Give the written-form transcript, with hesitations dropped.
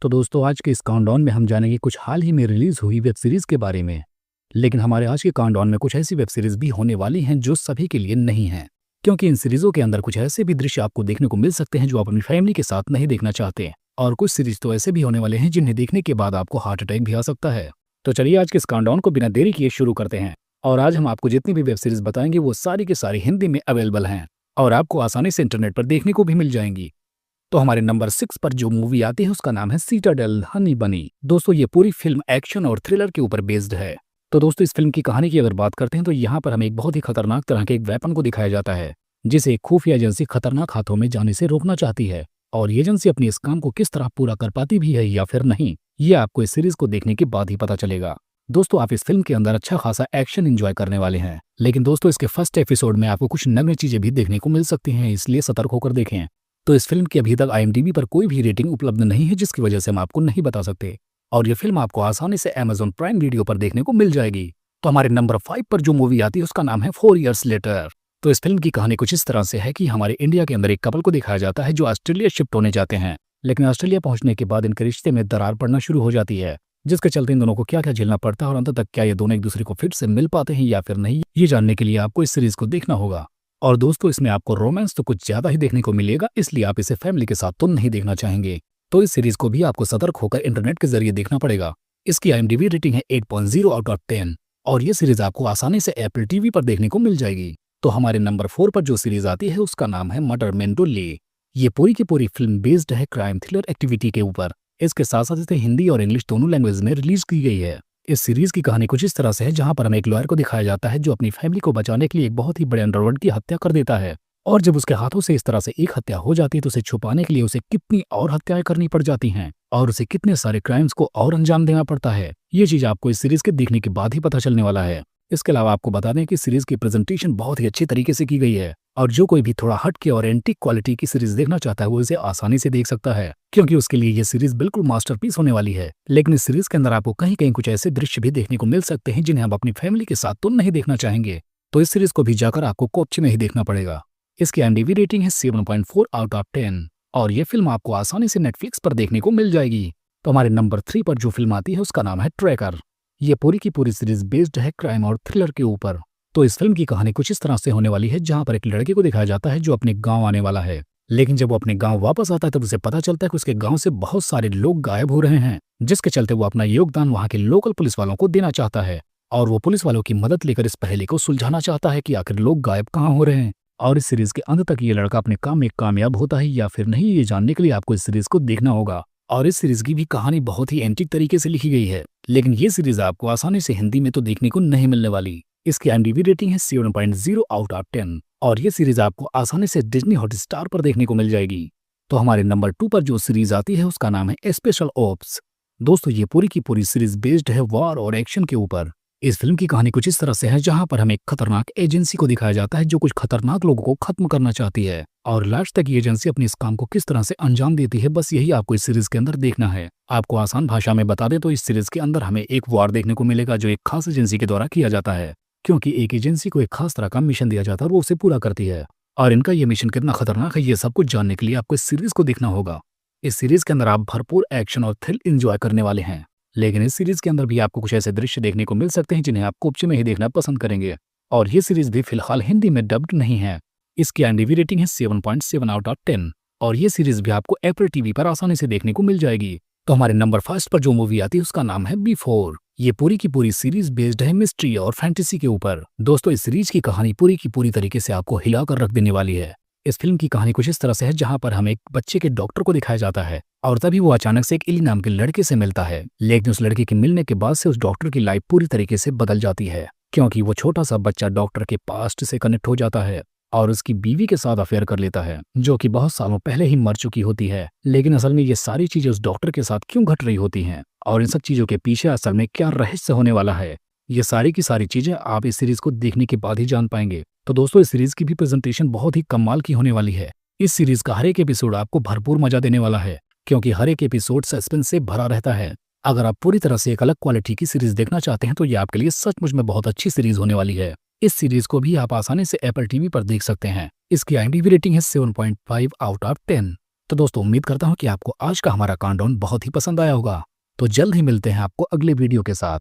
तो दोस्तों आज के इस काउंटडाउन में हम जानेंगे कुछ हाल ही में रिलीज हुई वेब सीरीज के बारे में। लेकिन हमारे आज के काउंटडाउन में कुछ ऐसी वेब सीरीज भी होने वाली हैं जो सभी के लिए नहीं हैं, क्योंकि इन सीरीजों के अंदर कुछ ऐसे भी दृश्य आपको देखने को मिल सकते हैं जो आप अपनी फैमिली के साथ नहीं देखना चाहते। और कुछ सीरीज तो ऐसे भी होने वाले हैं जिन्हें देखने के बाद आपको हार्ट अटैक भी आ सकता है। तो चलिए आज के इस काउंटडाउन को बिना देरी किए शुरू करते हैं। और आज हम आपको जितनी भी वेब सीरीज बताएंगे वो सारी की सारी हिंदी में अवेलेबल हैं और आपको आसानी से इंटरनेट पर देखने को भी मिल जाएंगी। तो हमारे नंबर 6 पर जो मूवी आती है उसका नाम है सीटाडेल हनी बनी। दोस्तों ये पूरी फिल्म एक्शन और थ्रिलर के ऊपर बेस्ड है। तो दोस्तों इस फिल्म की कहानी की अगर बात करते हैं तो यहाँ पर हमें एक बहुत ही खतरनाक तरह के एक वेपन को दिखाया जाता है जिसे एक खुफिया एजेंसी खतरनाक हाथों में जाने से रोकना चाहती है। और ये एजेंसी अपनी इस काम को किस तरह पूरा कर पाती भी है या फिर नहीं, ये आपको इस सीरीज को देखने के बाद ही पता चलेगा। दोस्तों आप इस फिल्म के अंदर अच्छा खासा एक्शन एंजॉय करने वाले हैं, लेकिन दोस्तों इसके फर्स्ट एपिसोड में आपको कुछ नग्न चीजें भी देखने को मिल सकती हैं, इसलिए सतर्क होकर देखें। तो इस फिल्म की अभी तक IMDb पर कोई भी रेटिंग उपलब्ध नहीं है, जिसकी वजह से हम आपको नहीं बता सकते। और ये फिल्म आपको आसानी से Amazon प्राइम वीडियो पर देखने को मिल जाएगी। तो हमारे नंबर 5 पर जो मूवी आती है उसका नाम है 4 Years Later। तो इस फिल्म की कहानी कुछ इस तरह से है कि हमारे इंडिया के अंदर एक कपल को दिखाया जाता है जो ऑस्ट्रेलिया शिफ्ट होने जाते हैं, लेकिन ऑस्ट्रेलिया पहुंचने के बाद इनके रिश्ते में दरार पड़ना शुरू हो जाती है, जिसके चलते इन दोनों को क्या क्या झेलना पड़ता है और अंत तक क्या ये दोनों एक दूसरे को फिर से मिल पाते हैं या फिर नहीं, ये जानने के लिए आपको इस सीरीज को देखना होगा। और दोस्तों इसमें आपको रोमांस तो कुछ ज्यादा ही देखने को मिलेगा, इसलिए आप इसे फैमिली के साथ तो नहीं देखना चाहेंगे। तो इस सीरीज को भी आपको सतर्क होकर इंटरनेट के जरिए देखना पड़ेगा। इसकी IMDb रेटिंग है 8.0 आउट ऑफ 10 और ये सीरीज आपको आसानी से एप्पल TV पर देखने को मिल जाएगी। तो हमारे नंबर 4 पर जो सीरीज आती है उसका नाम है मर्डर मिंडोली। ये पूरी की पूरी फिल्म बेस्ड है क्राइम थ्रिलर एक्टिविटी के ऊपर। इसके साथ साथ इसे हिंदी और इंग्लिश दोनों लैंग्वेज में रिलीज की गई है। इस सीरीज की कहानी कुछ इस तरह से है जहां पर हमें एक लॉयर को दिखाया जाता है जो अपनी फैमिली को बचाने के लिए एक बहुत ही बड़े अंडरवर्ल्ड की हत्या कर देता है। और जब उसके हाथों से इस तरह से एक हत्या हो जाती है तो उसे छुपाने के लिए उसे कितनी और हत्याएं करनी पड़ जाती हैं और उसे कितने सारे क्राइम्स को और अंजाम देना पड़ता है, ये चीज आपको इस सीरीज के देखने के बाद ही पता चलने वाला है। इसके अलावा आपको बता दें कि सीरीज की प्रेजेंटेशन बहुत ही अच्छी तरीके से की गई है और जो कोई भी थोड़ा हट के और एंटीक क्वालिटी की सीरीज देखना चाहता है वो इसे आसानी से देख सकता है, क्योंकि उसके लिए ये सीरीज बिल्कुल मास्टरपीस होने वाली है। लेकिन इस सीरीज के अंदर आपको कहीं कहीं कुछ ऐसे दृश्य भी देखने को मिल सकते हैं जिन्हें आप अपनी फैमिली के साथ तो नहीं देखना चाहेंगे। तो इस सीरीज को भी जाकर आपको कोपचे में ही देखना पड़ेगा। इसकी IMDb रेटिंग है 7.4 आउट ऑफ 10 और ये फिल्म आपको आसानी से नेटफ्लिक्स पर देखने को मिल जाएगी। तो हमारे नंबर 3 पर जो फिल्म आती है उसका नाम है ट्रैकर। ये पूरी की पूरी सीरीज बेस्ड है क्राइम और थ्रिलर के ऊपर। तो इस फिल्म की कहानी कुछ इस तरह से होने वाली है जहां पर एक लड़के को दिखाया जाता है जो अपने गांव आने वाला है, लेकिन जब वो अपने गांव वापस आता है तब उसे पता चलता है कि उसके गांव से बहुत सारे लोग गायब हो रहे हैं, जिसके चलते वो अपना योगदान वहां के लोकल पुलिस वालों को देना चाहता है और वो पुलिस वालों की मदद लेकर इस पहेली को सुलझाना चाहता है कि आखिर लोग गायब कहाँ हो रहे हैं। और इस सीरीज के अंत तक ये लड़का अपने काम में कामयाब होता है या फिर नहीं, ये जानने के लिए आपको इस सीरीज को देखना होगा। और इस सीरीज की भी कहानी बहुत ही एंटीक तरीके से लिखी गई है, लेकिन ये सीरीज आपको आसानी से हिंदी में तो देखने को नहीं मिलने वाली। इसकी IMDb रेटिंग है 7.0 आउट ऑफ 10 और ये सीरीज आपको आसानी से डिज्नी हॉटस्टार पर देखने को मिल जाएगी। तो हमारे नंबर 2 पर जो सीरीज आती है उसका नाम है स्पेशल ऑप्स। दोस्तों ये पूरी की पूरी सीरीज बेस्ड है वॉर और एक्शन के ऊपर। इस फिल्म की कहानी कुछ इस तरह से है जहां पर हमें एक खतरनाक एजेंसी को दिखाया जाता है जो कुछ खतरनाक लोगों को खत्म करना चाहती है और लास्ट तक ये एजेंसी अपनी इस काम को किस तरह से अंजाम देती है, बस यही आपको इस सीरीज के अंदर देखना है। आपको आसान भाषा में बता दें तो इस सीरीज के अंदर हमें एक वॉर देखने को मिलेगा जो एक खास एजेंसी के द्वारा किया जाता है, क्योंकि एक एजेंसी को एक खास तरह का मिशन दिया जाता है और वो उसे पूरा करती है। और इनका ये मिशन कितना खतरनाक है ये सब कुछ जानने के लिए आपको इस सीरीज को देखना होगा। इस सीरीज के अंदर आप भरपूर एक्शन और थ्रिल एंजॉय करने वाले हैं, लेकिन इस सीरीज के अंदर भी आपको कुछ ऐसे दृश्य देखने को मिल सकते हैं जिन्हें आप कोपचे में ही देखना पसंद करेंगे। और ये सीरीज भी फिलहाल हिंदी में डब्ड नहीं है। इसकी IMDb रेटिंग है 7.7 आउट ऑफ 10 और ये सीरीज भी आपको एप्पल TV पर आसानी से देखने को मिल जाएगी। तो हमारे नंबर 1 पर जो मूवी आती है उसका नाम है बिफोर। ये पूरी की पूरी सीरीज बेस्ड है मिस्ट्री और फैंटेसी के ऊपर। दोस्तों इस सीरीज की कहानी पूरी की पूरी तरीके से आपको हिलाकर रख देने वाली है। इस फिल्म की कहानी कुछ इस तरह से है जहां पर हमें एक बच्चे के डॉक्टर को दिखाया जाता है और तभी वो अचानक से एक इली नाम के लड़के से मिलता है, लेकिन उस लड़के के मिलने के बाद से उस डॉक्टर की लाइफ पूरी तरीके से बदल जाती है, क्योंकि वो छोटा सा बच्चा डॉक्टर के पास्ट से कनेक्ट हो जाता है और उसकी बीवी के साथ अफेयर कर लेता है जो कि बहुत सालों पहले ही मर चुकी होती है। लेकिन असल में ये सारी चीजें उस डॉक्टर के साथ क्यों घट रही होती हैं और इन सब चीजों के पीछे असल में क्या रहस्य होने वाला है, ये सारी की सारी चीजें आप इस सीरीज को देखने के बाद ही जान पाएंगे। तो दोस्तों इस सीरीज की भी प्रेजेंटेशन बहुत ही कमाल की होने वाली है। इस सीरीज का हर एक एपिसोड आपको भरपूर मजा देने वाला है, क्योंकि हर एक एपिसोड सस्पेंस से भरा रहता है। अगर आप पूरी तरह से एक अलग क्वालिटी की सीरीज देखना चाहते हैं तो ये आपके लिए सचमुच में बहुत अच्छी सीरीज होने वाली है। इस सीरीज को भी आप आसानी से एप्पल TV पर देख सकते हैं। इसकी IMDb रेटिंग है 7.5 आउट ऑफ 10 तो दोस्तों उम्मीद करता हूँ कि आपको आज का हमारा काउंटडाउन बहुत ही पसंद आया होगा। तो जल्द ही मिलते हैं आपको अगले वीडियो के साथ।